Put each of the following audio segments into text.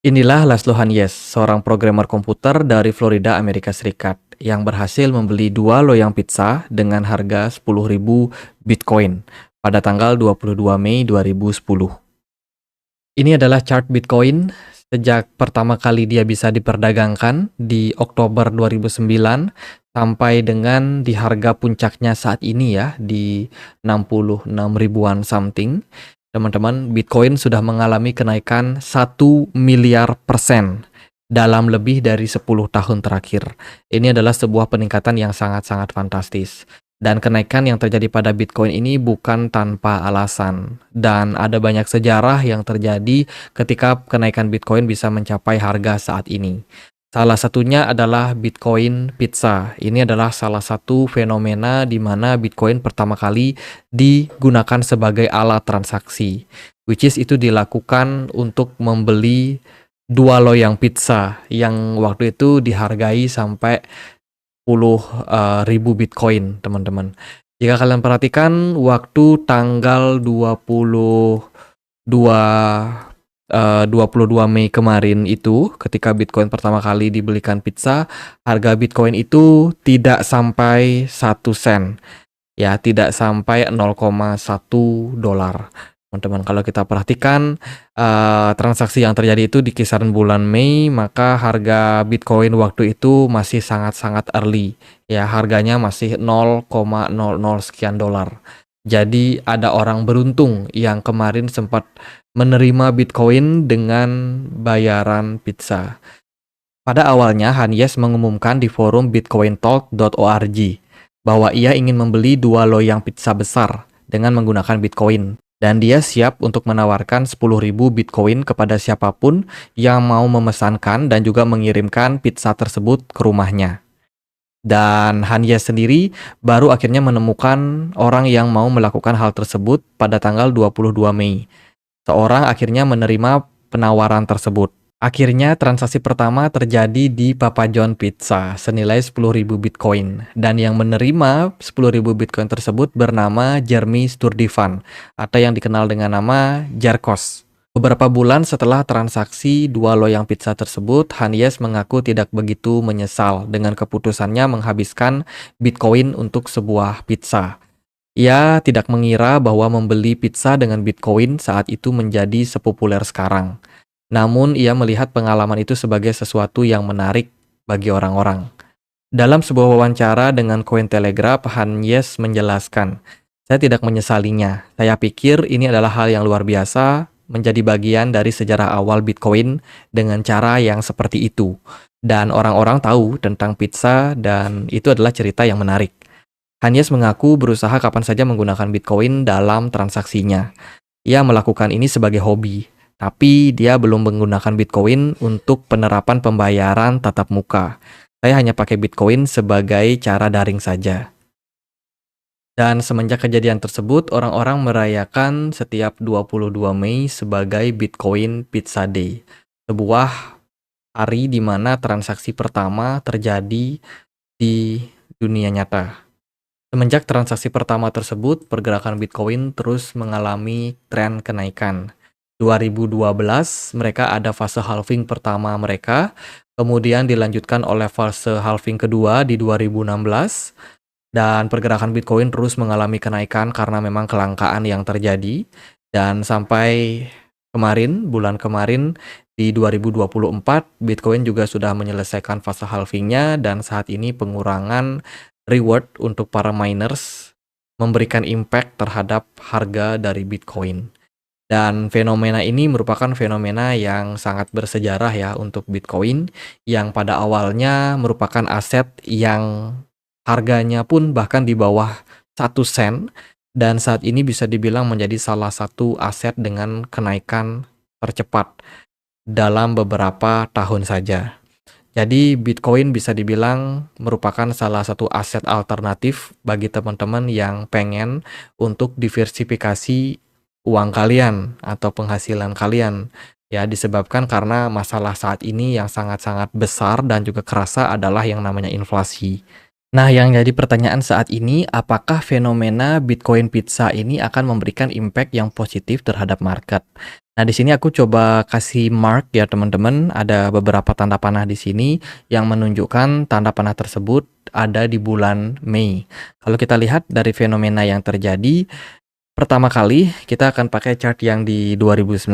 Inilah Laszlo Hanyes, seorang programmer komputer dari Florida, Amerika Serikat, yang berhasil membeli dua loyang pizza dengan harga 10.000 Bitcoin pada tanggal 22 Mei 2010. Ini adalah chart Bitcoin sejak pertama kali dia bisa diperdagangkan di Oktober 2009 sampai dengan di harga puncaknya saat ini ya di 66 ribuan something. Teman-teman, Bitcoin sudah mengalami kenaikan 1 miliar% dalam lebih dari 10 tahun terakhir. Ini adalah sebuah peningkatan yang sangat-sangat fantastis. Dan kenaikan yang terjadi pada Bitcoin ini bukan tanpa alasan. Dan ada banyak sejarah yang terjadi ketika kenaikan Bitcoin bisa mencapai harga saat ini. Salah satunya adalah Bitcoin Pizza. Ini adalah salah satu fenomena di mana Bitcoin pertama kali digunakan sebagai alat transaksi. Which is itu dilakukan untuk membeli dua loyang pizza yang waktu itu dihargai sampai 10.000 Bitcoin, teman-teman. Jika kalian perhatikan, waktu tanggal 22 Mei kemarin itu, ketika Bitcoin pertama kali dibelikan pizza, harga Bitcoin itu tidak sampai 1 sen. Ya, tidak sampai 0,1 dolar. Teman-teman, kalau kita perhatikan transaksi yang terjadi itu di kisaran bulan Mei, maka harga Bitcoin waktu itu masih sangat-sangat early. Ya, harganya masih 0,00 sekian dolar. Jadi ada orang beruntung yang kemarin sempat menerima Bitcoin dengan bayaran pizza. Pada awalnya, Hanyes mengumumkan di forum bitcointalk.org bahwa ia ingin membeli dua loyang pizza besar dengan menggunakan Bitcoin. Dan dia siap untuk menawarkan 10.000 Bitcoin kepada siapapun yang mau memesankan dan juga mengirimkan pizza tersebut ke rumahnya. Dan Hanyes sendiri baru akhirnya menemukan orang yang mau melakukan hal tersebut pada tanggal 22 Mei. Seorang akhirnya menerima penawaran tersebut. Akhirnya transaksi pertama terjadi di Papa John Pizza senilai 10.000 Bitcoin. Dan yang menerima 10.000 Bitcoin tersebut bernama Jeremy Sturtevant atau yang dikenal dengan nama Jerkos. Beberapa bulan setelah transaksi dua loyang pizza tersebut, Hanyes mengaku tidak begitu menyesal dengan keputusannya menghabiskan Bitcoin untuk sebuah pizza. Ia tidak mengira bahwa membeli pizza dengan Bitcoin saat itu menjadi sepopuler sekarang. Namun, ia melihat pengalaman itu sebagai sesuatu yang menarik bagi orang-orang. Dalam sebuah wawancara dengan Cointelegraph, Hanyes menjelaskan, "Saya tidak menyesalinya. Saya pikir ini adalah hal yang luar biasa, menjadi bagian dari sejarah awal Bitcoin dengan cara yang seperti itu. Dan orang-orang tahu tentang pizza dan itu adalah cerita yang menarik." Hanyes mengaku berusaha kapan saja menggunakan Bitcoin dalam transaksinya. Ia melakukan ini sebagai hobi. Tapi dia belum menggunakan Bitcoin untuk penerapan pembayaran tatap muka. Saya hanya pakai Bitcoin sebagai cara daring saja. Dan semenjak kejadian tersebut, orang-orang merayakan setiap 22 Mei sebagai Bitcoin Pizza Day. Sebuah hari di mana transaksi pertama terjadi di dunia nyata. Semenjak transaksi pertama tersebut, pergerakan Bitcoin terus mengalami tren kenaikan. 2012 mereka ada fase halving pertama mereka, kemudian dilanjutkan oleh fase halving kedua di 2016, dan pergerakan Bitcoin terus mengalami kenaikan karena memang kelangkaan yang terjadi, dan sampai bulan kemarin di 2024, Bitcoin juga sudah menyelesaikan fase halvingnya dan saat ini pengurangan reward untuk para miners memberikan impact terhadap harga dari Bitcoin. Dan fenomena ini merupakan fenomena yang sangat bersejarah ya untuk Bitcoin, yang pada awalnya merupakan aset yang harganya pun bahkan di bawah 1 sen, dan saat ini bisa dibilang menjadi salah satu aset dengan kenaikan tercepat dalam beberapa tahun saja. Jadi Bitcoin bisa dibilang merupakan salah satu aset alternatif bagi teman-teman yang pengen untuk diversifikasi uang kalian atau penghasilan kalian. Ya, disebabkan karena masalah saat ini yang sangat-sangat besar dan juga kerasa adalah yang namanya inflasi. Nah, yang jadi pertanyaan saat ini, apakah fenomena Bitcoin Pizza ini akan memberikan impact yang positif terhadap market? Nah, di sini aku coba kasih mark ya teman-teman, ada beberapa tanda panah di sini yang menunjukkan tanda panah tersebut ada di bulan Mei. Kalau kita lihat dari fenomena yang terjadi, pertama kali kita akan pakai chart yang di 2019,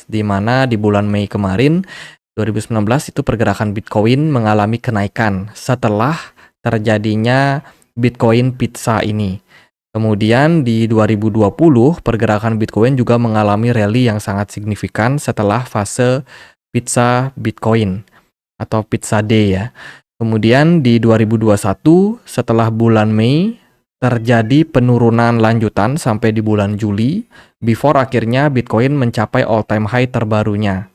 di mana di bulan Mei kemarin 2019 itu pergerakan Bitcoin mengalami kenaikan setelah terjadinya Bitcoin Pizza ini. Kemudian di 2020 pergerakan Bitcoin juga mengalami rally yang sangat signifikan setelah fase Pizza Bitcoin atau Pizza Day ya. Kemudian di 2021 setelah bulan Mei terjadi penurunan lanjutan sampai di bulan Juli before akhirnya Bitcoin mencapai all time high terbarunya.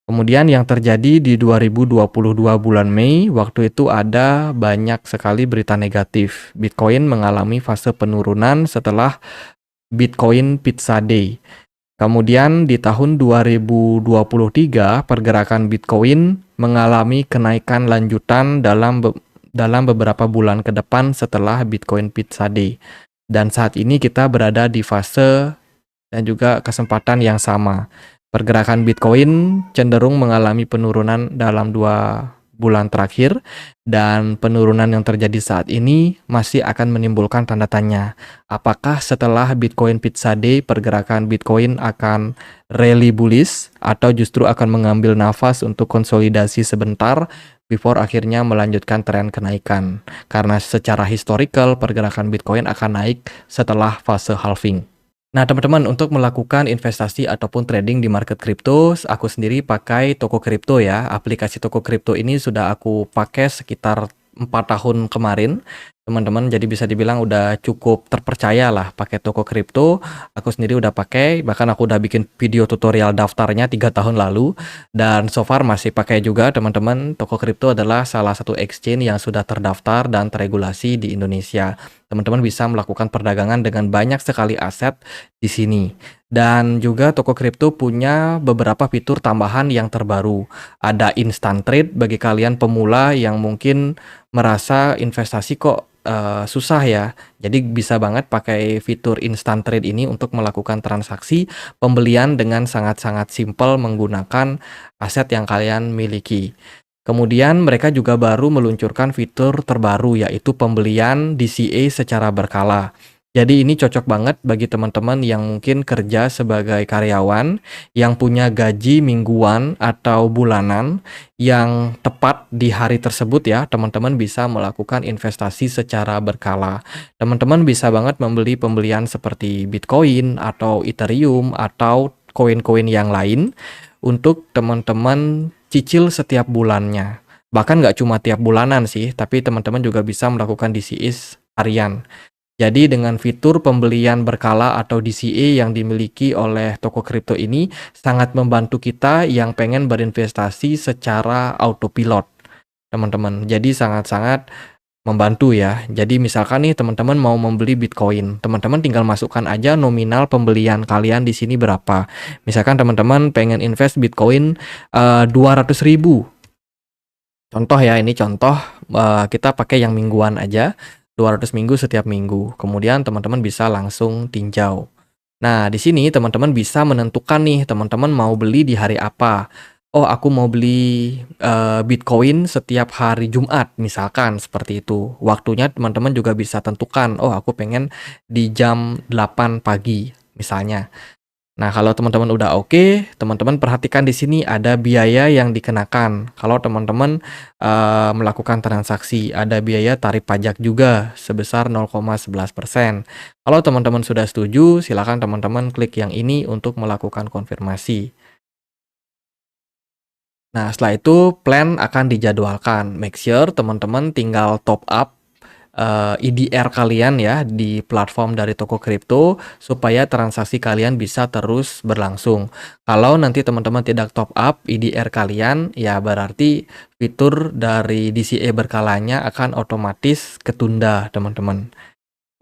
Kemudian yang terjadi di 2022 bulan Mei, waktu itu ada banyak sekali berita negatif. Bitcoin mengalami fase penurunan setelah Bitcoin Pizza Day. Kemudian di tahun 2023, pergerakan Bitcoin mengalami kenaikan lanjutan dalam beberapa bulan ke depan setelah Bitcoin Pizza Day. Dan saat ini kita berada di fase dan juga kesempatan yang sama. Pergerakan Bitcoin cenderung mengalami penurunan dalam 2 bulan terakhir, dan penurunan yang terjadi saat ini masih akan menimbulkan tanda tanya. Apakah setelah Bitcoin Pizza Day pergerakan Bitcoin akan rally bullish atau justru akan mengambil nafas untuk konsolidasi sebentar before akhirnya melanjutkan tren kenaikan? Karena secara historical pergerakan Bitcoin akan naik setelah fase halving. Nah, teman-teman, untuk melakukan investasi ataupun trading di market kripto, aku sendiri pakai Toko Kripto ya. Aplikasi Toko Kripto ini sudah aku pakai sekitar 4 tahun kemarin, teman-teman. Jadi bisa dibilang udah cukup terpercaya lah pakai Toko Kripto. Aku sendiri udah pakai, bahkan aku udah bikin video tutorial daftarnya 3 tahun lalu. Dan so far masih pakai juga, teman-teman. Toko Kripto adalah salah satu exchange yang sudah terdaftar dan terregulasi di Indonesia. Teman-teman bisa melakukan perdagangan dengan banyak sekali aset di sini. Dan juga Toko Kripto punya beberapa fitur tambahan yang terbaru. Ada instant trade bagi kalian pemula yang mungkin merasa investasi kok susah ya. Jadi bisa banget pakai fitur instant trade ini untuk melakukan transaksi pembelian dengan sangat-sangat simpel menggunakan aset yang kalian miliki. Kemudian mereka juga baru meluncurkan fitur terbaru, yaitu pembelian DCA secara berkala. Jadi ini cocok banget bagi teman-teman yang mungkin kerja sebagai karyawan, yang punya gaji mingguan atau bulanan yang tepat di hari tersebut ya. Teman-teman bisa melakukan investasi secara berkala. Teman-teman bisa banget membeli pembelian seperti Bitcoin atau Ethereum atau koin-koin yang lain untuk teman-teman cicil setiap bulannya. Bahkan nggak cuma tiap bulanan sih, tapi teman-teman juga bisa melakukan DCA harian. Jadi dengan fitur pembelian berkala atau DCA yang dimiliki oleh Toko Kripto ini sangat membantu kita yang pengen berinvestasi secara autopilot, teman-teman. Jadi sangat-sangat membantu ya. Jadi misalkan nih teman-teman mau membeli Bitcoin, teman-teman tinggal masukkan aja nominal pembelian kalian di sini berapa. Misalkan teman-teman pengen invest Bitcoin 200.000. Contoh ya, ini contoh kita pakai yang mingguan aja, 200 minggu setiap minggu. Kemudian teman-teman bisa langsung tinjau. Nah, di sini teman-teman bisa menentukan nih, teman-teman mau beli di hari apa. Oh, aku mau beli Bitcoin setiap hari Jumat, misalkan seperti itu. Waktunya teman-teman juga bisa tentukan, oh aku pengen di jam 8 pagi, misalnya. Nah, kalau teman-teman udah oke, teman-teman perhatikan di sini ada biaya yang dikenakan. Kalau teman-teman melakukan transaksi, ada biaya tarif pajak juga sebesar 0,11%. Kalau teman-teman sudah setuju, silakan teman-teman klik yang ini untuk melakukan konfirmasi. Nah, setelah itu plan akan dijadwalkan. Make sure teman-teman tinggal top up IDR kalian ya di platform dari Toko Kripto supaya transaksi kalian bisa terus berlangsung. Kalau nanti teman-teman tidak top up IDR kalian, ya berarti fitur dari DCA berkalanya akan otomatis ketunda, teman-teman.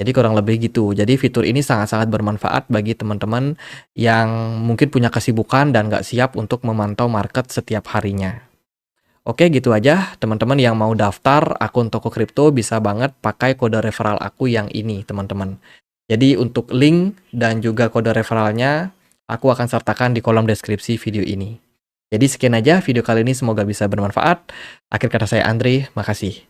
Jadi kurang lebih gitu. Jadi fitur ini sangat-sangat bermanfaat bagi teman-teman yang mungkin punya kesibukan dan nggak siap untuk memantau market setiap harinya. Oke, gitu aja. Teman-teman yang mau daftar akun Toko Kripto bisa banget pakai kode referral aku yang ini, teman-teman. Jadi untuk link dan juga kode referralnya aku akan sertakan di kolom deskripsi video ini. Jadi sekian aja video kali ini, semoga bisa bermanfaat. Akhir kata saya Andre, makasih.